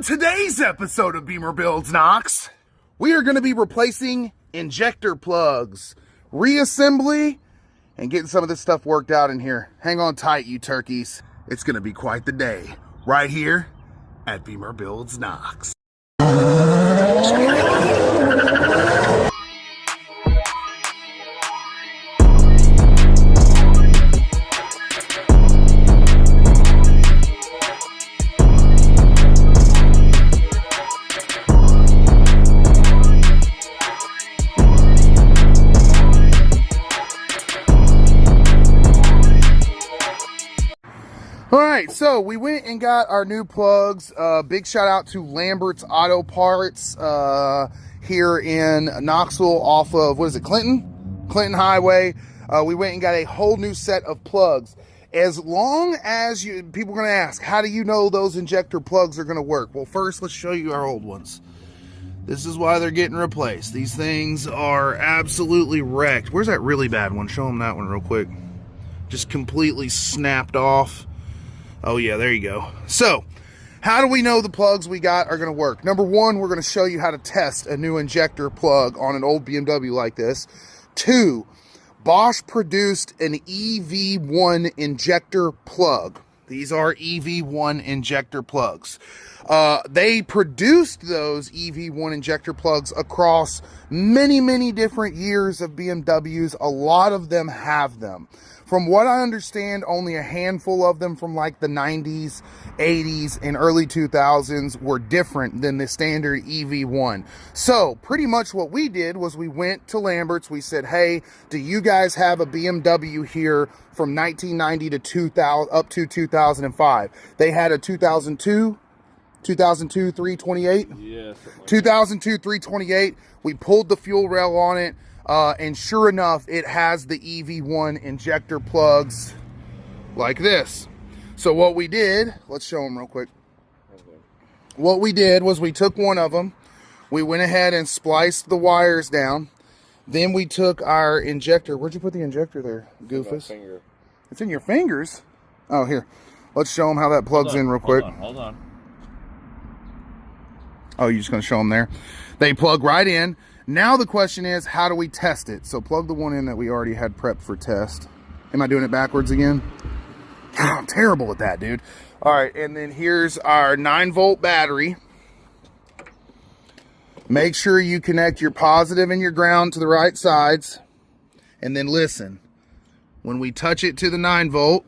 On today's episode of BimmerBuilds Knox, we are going to be replacing injector plugs, reassembly, and getting some of this stuff worked out in here. Hang on tight, you turkeys. It's going to be quite the day right here at BimmerBuilds Knox. Alright, so we went and got our new plugs. Big shout out to Lambert's Auto Parts here in Knoxville off of, what is it, Clinton Highway. We went and got a whole new set of plugs. As long as people are going to ask, how do you know those injector plugs are going to work? Well, first, let's show you our old ones. This is why they're getting replaced. These things are absolutely wrecked. Where's that really bad one? Show them that one real quick. Just completely snapped off. Oh yeah, there you go. So, how do we know the plugs we got are going to work? Number one, we're going to show you how to test a new injector plug on an old BMW like this. Two, Bosch produced an EV1 injector plug. These are EV1 injector plugs. They produced those EV1 injector plugs across many different years of BMWs. A lot of them have them. From what I understand, only a handful of them from like the 90s, 80s, and early 2000s were different than the standard EV1. So pretty much what we did was we went to Lambert's. We said, hey, do you guys have a BMW here from 1990 to 2000 up to 2005? They had a 2002 328? Yeah. 2002 328. We pulled the fuel rail on it. And sure enough, it has the EV1 injector plugs like this. So what we did, let's show them real quick. What we did was we took one of them. We went ahead and spliced the wires down. Then we took our injector. Where'd you put the injector there, Goofus? It's in your fingers? Oh, here. Let's show them how that plugs in real quick. Hold on. Oh, you're just going to show them there? They plug right in. Now the question is, how do we test it? So plug the one in that we already had prepped for test. Am I doing it backwards again? God, I'm terrible at that, dude. All right, and then here's our 9-volt battery. Make sure you connect your positive and your ground to the right sides. And then listen, when we touch it to the 9-volt,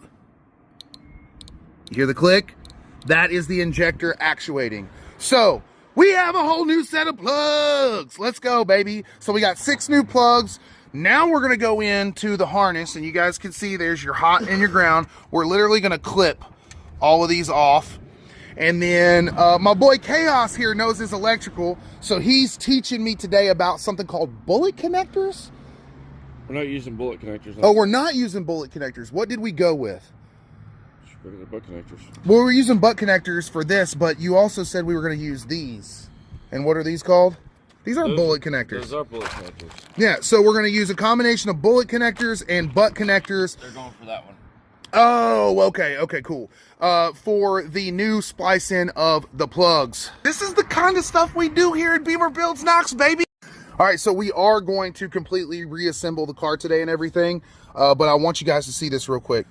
you hear the click? That is the injector actuating. So, we have a whole new set of plugs. Let's go, baby. So we got 6 new plugs. Now we're going to go into the harness, and you guys can see there's your hot and your ground. We're literally going to clip all of these off. And then my boy Chaos here knows his electrical, so he's teaching me today about something called bullet connectors. We're not using bullet connectors. Oh, we're not using bullet connectors. What did we go with? Regular butt connectors. Well, we're using butt connectors for this, but you also said we were going to use these. And what are these called? These are bullet connectors. Those are bullet connectors. Yeah, so we're going to use a combination of bullet connectors and butt connectors. They're going for that one. Oh, okay, cool. For the new splice in of the plugs. This is the kind of stuff we do here at BimmerBuilds Knox, baby. All right, so we are going to completely reassemble the car today and everything, but I want you guys to see this real quick.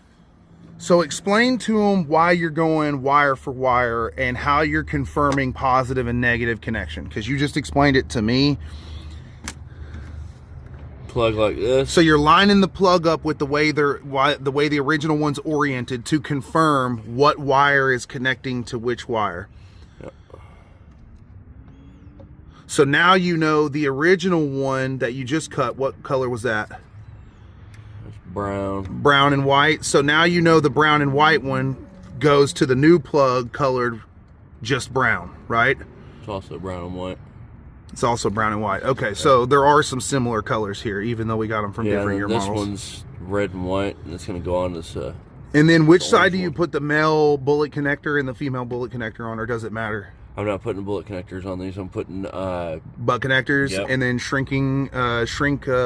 So explain to them why you're going wire for wire and how you're confirming positive and negative connection, because you just explained it to me. Plug like this. So you're lining the plug up with the way the original one's oriented to confirm what wire is connecting to which wire. Yep. So now you know the original one that you just cut. What color was that? Brown and white. So now you know the brown and white one goes to the new plug colored just brown, right? It's also brown and white. It's also brown and white. Okay, so there are some similar colors here, even though we got them from different year models. This one's red and white, and it's going to go on this. And then which side do you put the male bullet connector and the female bullet connector on, or does it matter? I'm not putting bullet connectors on these. I'm putting butt connectors, yep. And then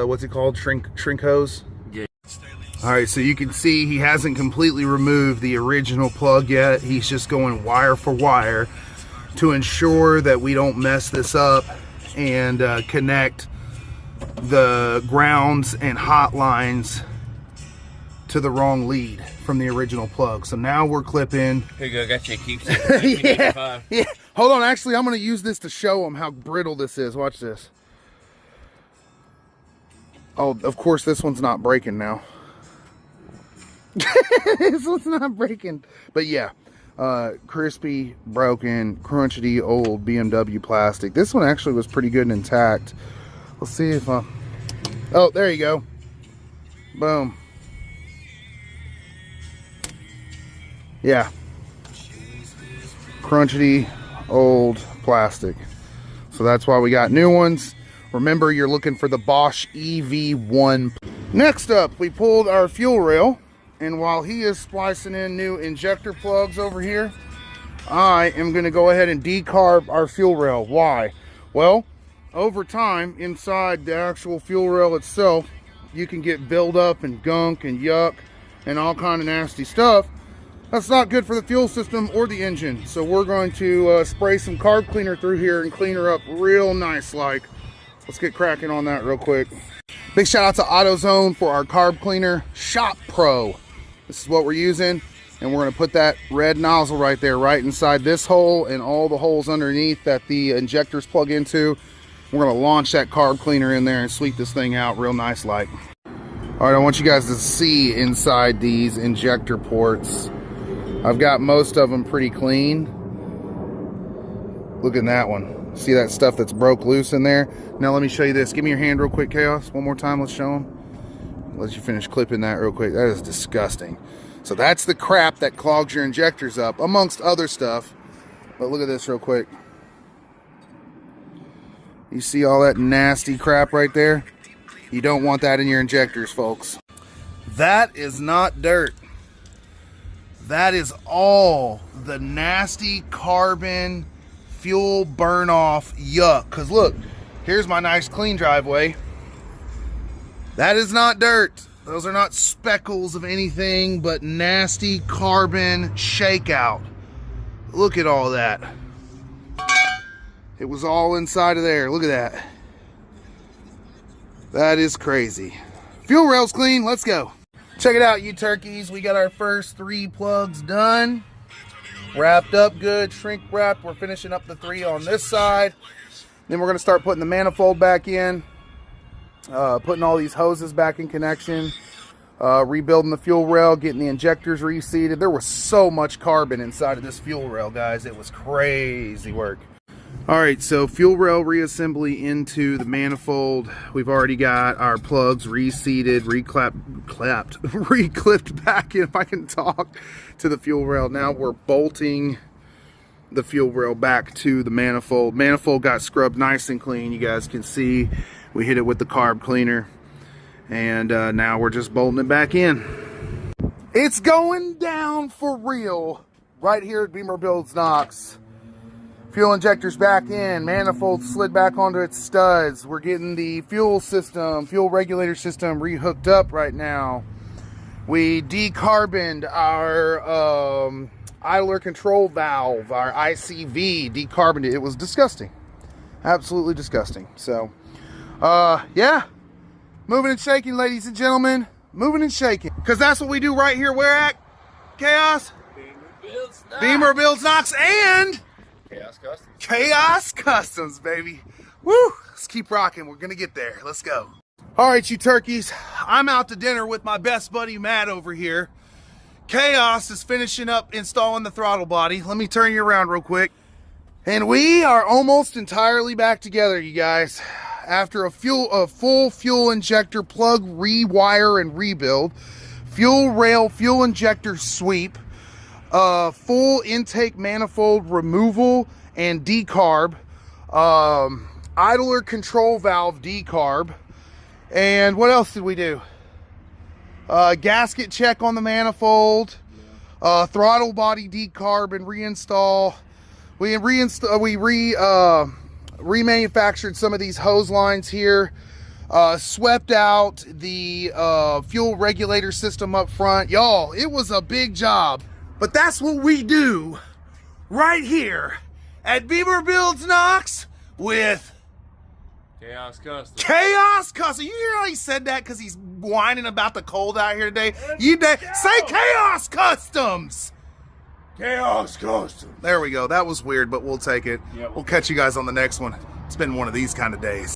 what's it called? Shrink hose. Yeah. All right, so you can see he hasn't completely removed the original plug yet. He's just going wire for wire. to ensure that we don't mess this up and connect the grounds and hot lines to the wrong lead from the original plug. So now we're clipping. Here you go, got you a keepsake. Yeah. Hold on, actually, I'm going to use this to show them how brittle this is. Watch this. Oh, of course, this one's not breaking now. This one's not breaking. But yeah, crispy, broken, crunchy, old BMW plastic. This one actually was pretty good and intact. Let's see if oh, there you go. Boom. Yeah. Crunchy, old plastic. So that's why we got new ones. Remember, you're looking for the Bosch EV1. Next up, we pulled our fuel rail. And while he is splicing in new injector plugs over here, I am going to go ahead and decarb our fuel rail. Why? Well, over time, inside the actual fuel rail itself, you can get buildup and gunk and yuck and all kind of nasty stuff. That's not good for the fuel system or the engine. So we're going to spray some carb cleaner through here and clean her up real nice like. Let's get cracking on that real quick. Big shout out to AutoZone for our carb cleaner, Shop Pro. This is what we're using, and we're going to put that red nozzle right there, right inside this hole and all the holes underneath that the injectors plug into. We're going to launch that carb cleaner in there and sweep this thing out real nice like. All right, I want you guys to see inside these injector ports. I've got most of them pretty clean. Look at that one. See that stuff that's broke loose in there? Now let me show you this. Give me your hand real quick, Chaos. One more time, let's show them. Let you finish clipping that real quick. That is disgusting. So that's the crap that clogs your injectors up, amongst other stuff. But look at this real quick. You see all that nasty crap right there? You don't want that in your injectors, folks. That is not dirt. That is all the nasty carbon fuel burn off yuck. Because look, here's my nice clean driveway. That is not dirt. Those are not speckles of anything but nasty carbon shakeout. Look at all that. It was all inside of there. Look at that. That is crazy. Fuel rail's clean. Let's go. Check it out, you turkeys. We got our first 3 plugs done. Wrapped up good, shrink wrapped. We're finishing up the 3 on this side. Then we're going to start putting the manifold back in. Putting all these hoses back in connection. Rebuilding the fuel rail, getting the injectors reseated. There was so much carbon inside of this fuel rail, guys. It was crazy work. Alright, so fuel rail reassembly into the manifold. We've already got our plugs reseated, reclipped back in, if I can talk, to the fuel rail. Now we're bolting the fuel rail back to the manifold. Manifold got scrubbed nice and clean. You guys can see we hit it with the carb cleaner. And now we're just bolting it back in. It's going down for real right here at BimmerBuilds Knox. Fuel injectors back in, manifold slid back onto its studs. We're getting the fuel system, fuel regulator system rehooked up right now. We decarboned our idler control valve, our ICV, decarboned it. It was disgusting. Absolutely disgusting. So, yeah. Moving and shaking, ladies and gentlemen. Moving and shaking. Because that's what we do right here. Where at? Chaos? BimmerBuilds Knox and Chaos Customs. Chaos Customs, baby. Woo! Let's keep rocking. We're going to get there. Let's go. All right, you turkeys. I'm out to dinner with my best buddy, Matt, over here. Chaos is finishing up installing the throttle body. Let me turn you around real quick. And we are almost entirely back together, you guys. After a full fuel injector plug rewire and rebuild, fuel rail, fuel injector sweep, full intake manifold removal and decarb, idler control valve decarb, and what else did we do? Gasket check on the manifold, throttle body decarb and reinstall. We remanufactured some of these hose lines here, swept out the fuel regulator system up front. Y'all, it was a big job, but that's what we do right here at BimmerBuilds Knox with Chaos Custom. Chaos Custom. You hear how he said that because he's whining about the cold out here today? Say Chaos Customs. Chaos Custom. There we go. That was weird, but we'll take it. Yeah, we'll catch you guys on the next one. It's been one of these kind of days.